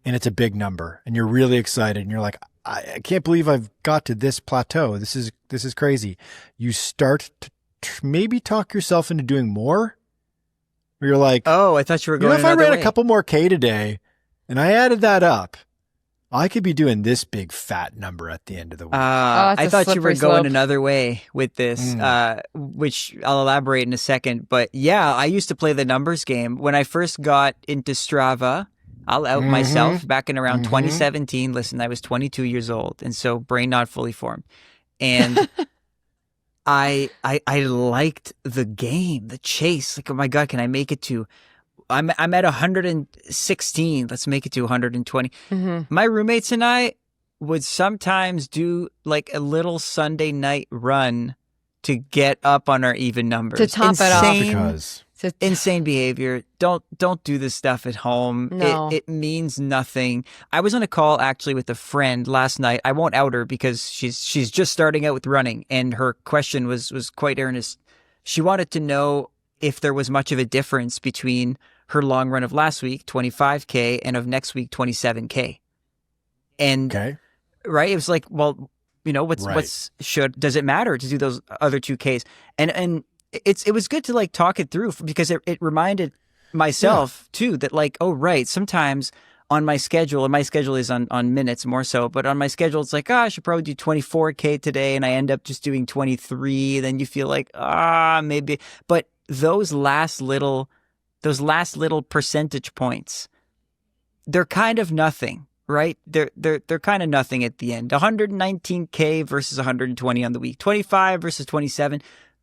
and it's a big number and you're really excited and you're like, I can't believe I've got to this plateau. This is crazy. You start to maybe talk yourself into doing more. Where you're like, oh, I thought you were going if I another ran way. a couple more K today and I added that up, I could be doing this big fat number at the end of the week. I thought you were slippery going slope. another way with this, which I'll elaborate in a second. But yeah, I used to play the numbers game. When I first got into Strava, I'll out myself back in around 2017. Listen, I was 22 years old, and so brain not fully formed. And I liked the game, the chase. Like, oh my God, can I make it to... I'm at 116. Let's make it to 120. My roommates and I would sometimes do like a little Sunday night run to get up on our even numbers. To top it off. Because Insane behavior. Don't do this stuff at home. No. It means nothing. I was on a call actually with a friend last night. I won't out her because she's just starting out with running, and her question was quite earnest. She wanted to know if there was much of a difference between her long run of last week, 25K, and of next week, 27K. And right, it was like, well, you know, does it matter to do those other 2Ks? And it was good to like talk it through because it reminded myself too that like, oh right, sometimes on my schedule, and my schedule is on minutes more so, but on my schedule it's like, I should probably do 24K today, and I end up just doing 23. Then you feel like maybe, but those last little percentage points, they're kind of nothing, right? They're kind of nothing at the end. 119K versus 120 on the week, 25 versus 27.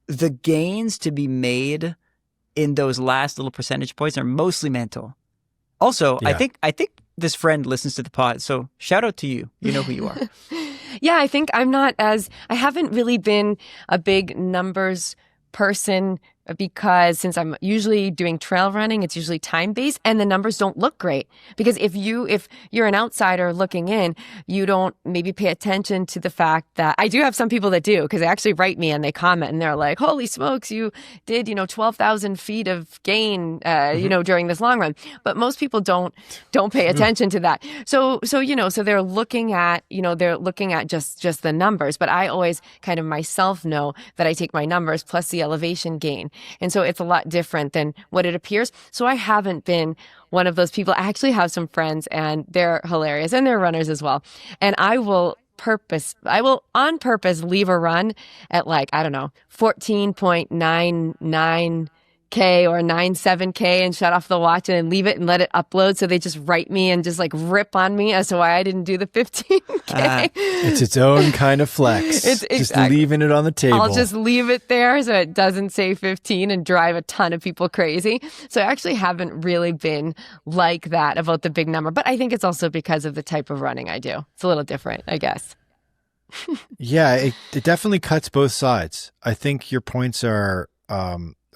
The gains to be made in those last little percentage points are mostly mental. Also, I think this friend listens to the pod, so shout out to you. You know who you are. Yeah, I think I haven't really been a big numbers person because since I'm usually doing trail running, it's usually time-based and the numbers don't look great. Because if you're an outsider looking in, you don't maybe pay attention to the fact that I do have some people that do, because they actually write me and they comment and they're like, holy smokes, you did, 12,000 feet of gain, during this long run. But most people don't pay attention to that. So they're looking at just the numbers. But I always kind of myself know that I take my numbers plus the elevation gain. And so it's a lot different than what it appears. So I haven't been one of those people. I actually have some friends and they're hilarious and they're runners as well. And I will on purpose leave a run at 14.99K or 97K and shut off the watch and then leave it and let it upload. So they just write me and just rip on me as to why I didn't do the 15K. It's its own kind of flex. Just leaving it on the table. I'll just leave it there so it doesn't say 15 and drive a ton of people crazy. So I actually haven't really been like that about the big number. But I think it's also because of the type of running I do. It's a little different, I guess. Yeah, it definitely cuts both sides. I think your points are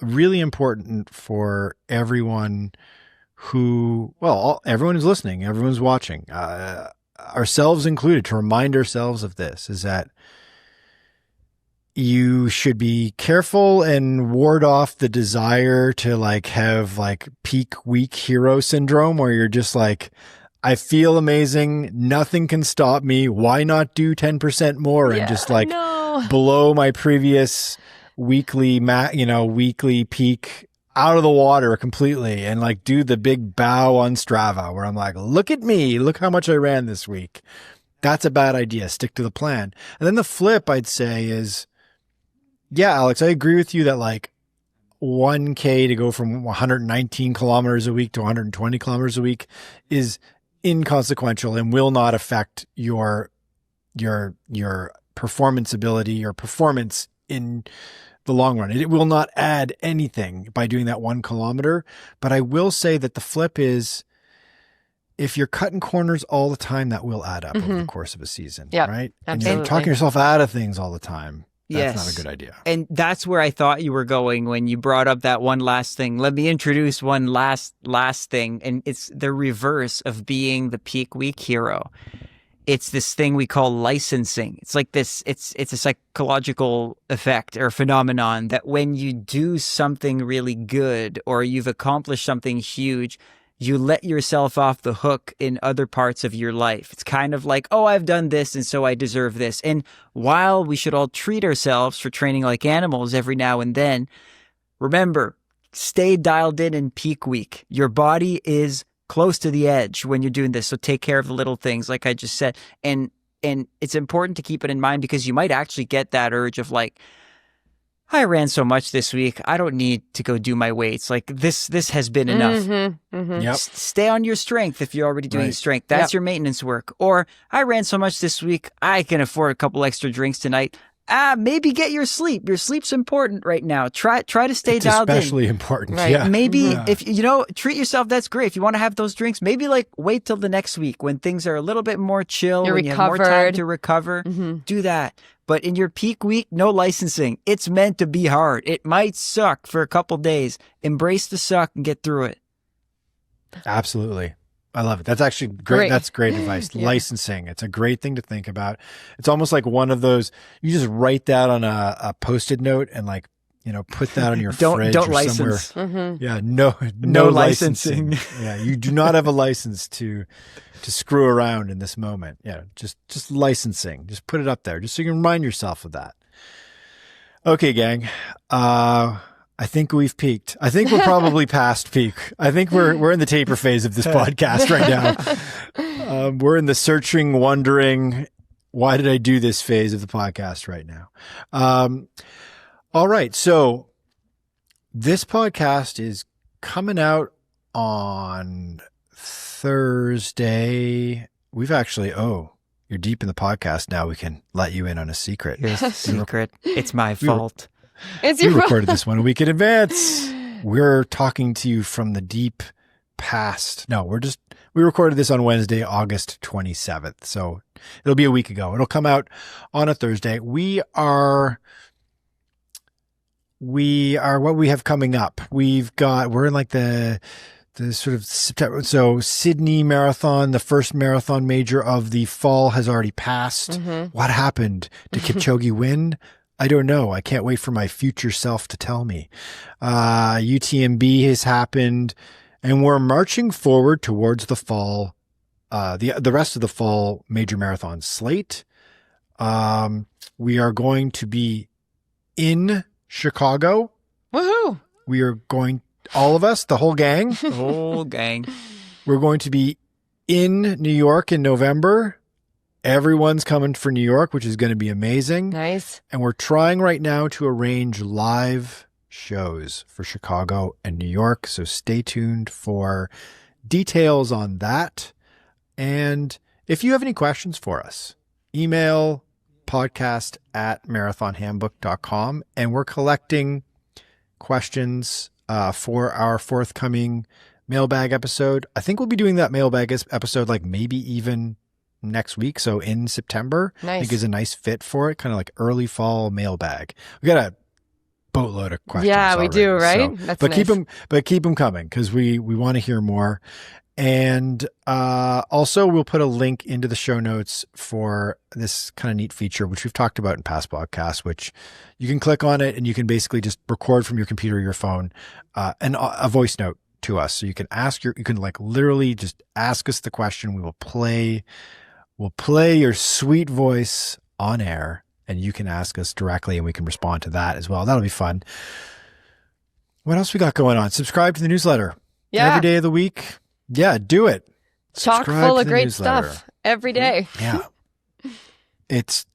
really important for everyone everyone who's listening, everyone's watching, ourselves included, to remind ourselves of this, is that you should be careful and ward off the desire to have peak week hero syndrome, where you're just I feel amazing. Nothing can stop me. Why not do 10% more and just below my previous weekly peak out of the water completely, and do the big bow on Strava where I'm look at me, look how much I ran this week. That's a bad idea. Stick to the plan. And then the flip, I'd say, is, yeah, Alex, I agree with you that 1K to go from 119 kilometers a week to 120 kilometers a week is inconsequential and will not affect your performance ability, your performance in the long run. It will not add anything by doing that 1 kilometer. But I will say that the flip is, if you're cutting corners all the time, that will add up over the course of a season, right? And you're talking yourself out of things all the time. That's not a good idea. And that's where I thought you were going when you brought up that one last thing. Let me introduce one last thing. And it's the reverse of being the peak week hero. It's this thing we call licensing. It's it's a psychological effect or phenomenon that when you do something really good or you've accomplished something huge, you let yourself off the hook in other parts of your life. It's kind of oh, I've done this and so I deserve this. And while we should all treat ourselves for training like animals every now and then, remember, stay dialed in peak week. Your body is close to the edge when you're doing this. So take care of the little things, like I just said. And it's important to keep it in mind, because you might actually get that urge of I ran so much this week, I don't need to go do my weights. This has been enough. Yep. Stay on your strength if you're already doing strength. That's your maintenance work. Or I ran so much this week, I can afford a couple extra drinks tonight. Maybe get your sleep. Your sleep's important right now. Try to stay dialed in. Especially important. Right. Yeah. Maybe if treat yourself, that's great. If you want to have those drinks, maybe wait till the next week when things are a little bit more chill, when you have more time to recover. Do that. But in your peak week, no licensing. It's meant to be hard. It might suck for a couple days. Embrace the suck and get through it. Absolutely. I love it. That's actually great. That's great advice. Licensing. It's a great thing to think about. It's almost like one of those, you just write that on a Post-it note and put that on your fridge don't or license. somewhere. Yeah. No licensing. Yeah. You do not have a license to screw around in this moment. Yeah. Just licensing. Just put it up there just so you can remind yourself of that. Okay, gang. I think we've peaked. I think we're probably past peak. I think we're in the taper phase of this podcast right now. We're in the searching, wondering, why did I do this phase of the podcast right now? All right. So this podcast is coming out on Thursday. We've actually, you're deep in the podcast now. We can let you in on a secret. Here's the secret. It's my fault. We recorded this 1 week in advance. We're talking to you from the deep past. No, we recorded this on Wednesday, August 27th. So It'll be a week ago. It'll come out on a Thursday. We're what we have coming up. We're in like the sort of September. So Sydney Marathon, the first marathon major of the fall, has already passed. Mm-hmm. What happened? Did Kipchoge win? I don't know. I can't wait for my future self to tell me. UTMB has happened, and we're marching forward towards the fall, the rest of the fall major marathon slate. We are going to be in Chicago. Woohoo! We are going, all of us, the whole gang. The whole gang. We're going to be in New York in November. Everyone's coming for New York, which is going to be amazing. Nice. And we're trying right now to arrange live shows for Chicago and New York. So stay tuned for details on that. And if you have any questions for us, email podcast@marathonhandbook.com. And we're collecting questions for our forthcoming mailbag episode. I think we'll be doing that mailbag episode like maybe even next week. So in September, Nice. I think is a nice fit for it. Kind of like early fall mailbag. We got a boatload of questions. Yeah, we do, already, right? That's but nice. keep them coming because we want to hear more. And also we'll put a link into the show notes for this kind of neat feature, which we've talked about in past podcasts, which you can click on it and you can basically just record from your computer or your phone and a voice note to us. So you can you can like literally just ask us the question. We'll play your sweet voice on air and you can ask us directly and we can respond to that as well. That'll be fun. What else we got going on? Subscribe to the newsletter. Yeah. Every day of the week. Yeah, do it. Chock Subscribe full to of the great newsletter. stuff every day. Yeah. It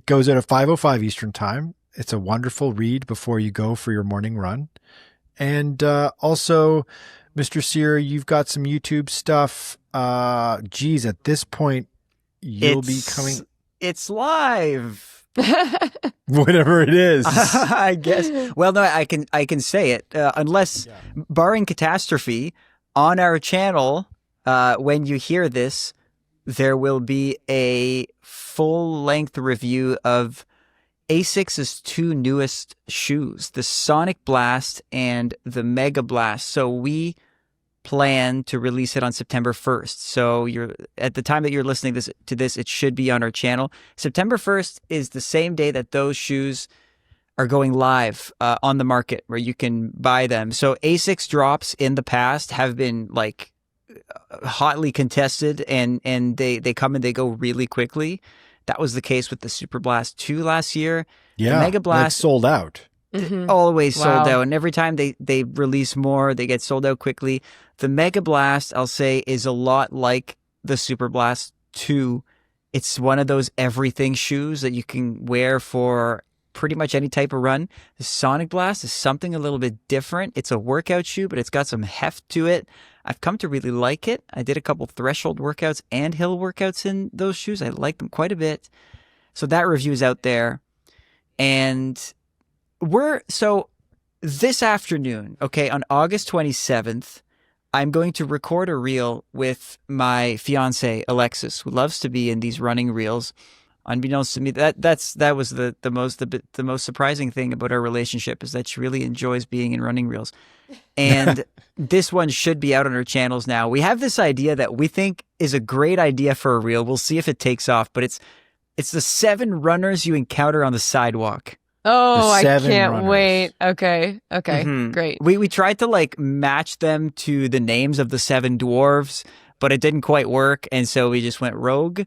goes out at 5:05 Eastern time. It's a wonderful read before you go for your morning run. And also, Mr. Sear, you've got some YouTube stuff. Geez, at this point, you'll be coming. It's live. Whatever it is. I guess. Well, no, I can say it. Unless, barring catastrophe, on our channel, when you hear this, there will be a full-length review of ASICS' two newest shoes, the SonicBlast and the MegaBlast. So we plan to release it on September 1st. So at the time that you're listening to this, it should be on our channel. September 1st is the same day that those shoes are going live on the market where you can buy them. So ASICS drops in the past have been like hotly contested and they come and they go really quickly. That was the case with the SuperBlast 2 last year. Yeah, the MegaBlast sold out. Mhm. Always Wow. sold out. And every time they release more, they get sold out quickly. The MegaBlast, I'll say, is a lot like the SuperBlast 2. It's one of those everything shoes that you can wear for pretty much any type of run. The SonicBlast is something a little bit different. It's a workout shoe, but it's got some heft to it. I've come to really like it. I did a couple threshold workouts and hill workouts in those shoes. I like them quite a bit. So that review is out there. And so this afternoon, okay, on August 27th, I'm going to record a reel with my fiance, Alexis, who loves to be in these running reels. Unbeknownst to me, that was the most surprising thing about our relationship is that she really enjoys being in running reels. And this one should be out on our channels now. We have this idea that we think is a great idea for a reel. We'll see if it takes off, but it's the 7 runners you encounter on the sidewalk. Oh, I 7 can't runners. wait. Okay. Mhm. Great. We tried to like match them to the names of the 7 dwarves, but it didn't quite work, and so we just went rogue.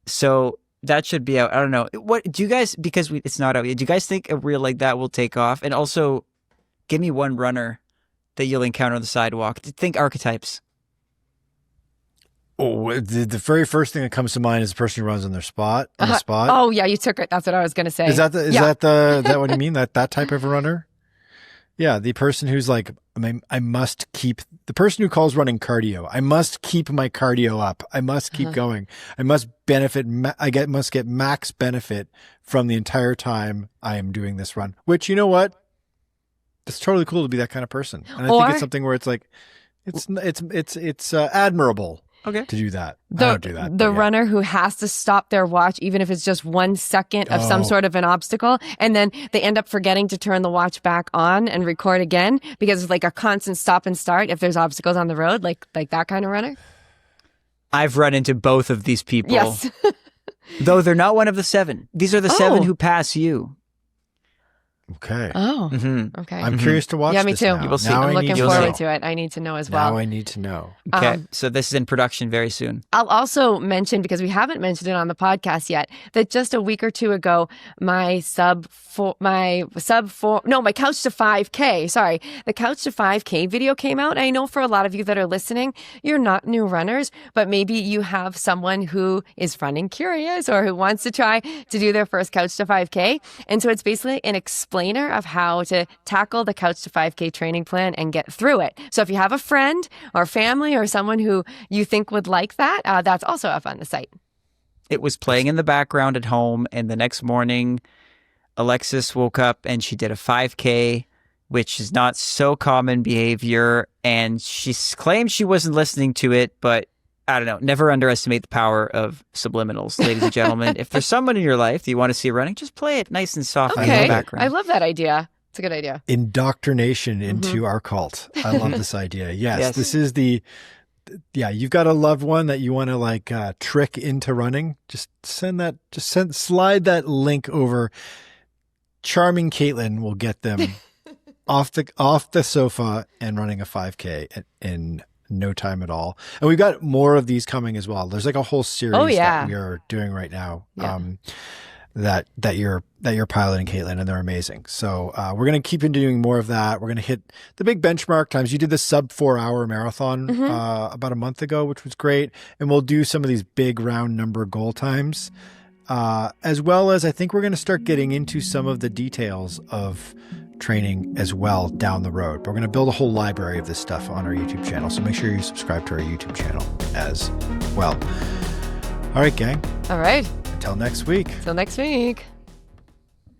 So that should be out. I don't know. What do you guys? Because it's not out yet. Do you guys think a reel like that will take off? And also, give me one runner that you'll encounter on the sidewalk. Think archetypes. Oh, the very first thing that comes to mind is the person who runs on the spot. Oh, yeah, you took it. That's what I was going to say. Is that what you mean? That type of a runner? Yeah, the person who's like, I must keep the person who calls running cardio. I must keep my cardio up. I must keep going. I must benefit. Must get max benefit from the entire time I am doing this run. Which, you know what? It's totally cool to be that kind of person. And I think it's something where it's like, it's admirable. Okay. to do that. The, I don't do that. the but yeah. runner who has to stop their watch, even if it's just 1 second of some Oh. sort of an obstacle, and then they end up forgetting to turn the watch back on and record again because it's like a constant stop and start if there's obstacles on the road, like that kind of runner. I've run into both of these people. Yes. Though they're not one of the 7. These are the 7 Oh. who pass you. Okay. Oh, Mm-hmm. okay. I'm curious to watch Yeah, me this too. now. You will see. Now I'm I looking need to forward know. to it. I need to know as Now well. I need to know. Okay. Um, So this is in production very soon. I'll also mention, because we haven't mentioned it on the podcast yet, that just a week or two ago, my Couch to 5K, sorry, the Couch to 5K video came out. I know for a lot of you that are listening, you're not new runners, but maybe you have someone who is running curious or who wants to try to do their first Couch to 5K. And so it's basically an explainer of how to tackle the Couch to 5K training plan and get through it. So if you have a friend or family or someone who you think would like that, that's also up on the site. It was playing in the background at home, and the next morning, Alexis woke up and she did a 5K, which is not so common behavior, and she claimed she wasn't listening to it, but I don't know. Never underestimate the power of subliminals, ladies and gentlemen. If there's someone in your life that you want to see running, just play it nice and soft in the Okay. background. I love that idea. It's a good idea. Indoctrination into our cult. I love this idea. Yes, this is you've got a loved one that you want to like trick into running. Just slide that link over. Charming Caitlin will get them off the sofa and running a 5K in no time at all. And we've got more of these coming as well. There's like a whole series that we are doing right now. Yeah. That you're piloting, Caitlin, and they're amazing. So we're going to keep doing more of that. We're going to hit the big benchmark times. You did the sub 4 hour marathon about a month ago, which was great. And we'll do some of these big round number goal times, as well as I think we're going to start getting into some of the details of training as well down the road. But we're going to build a whole library of this stuff on our YouTube channel. So make sure you subscribe to our YouTube channel as well. All right, gang. All right. Until next week. Till next week.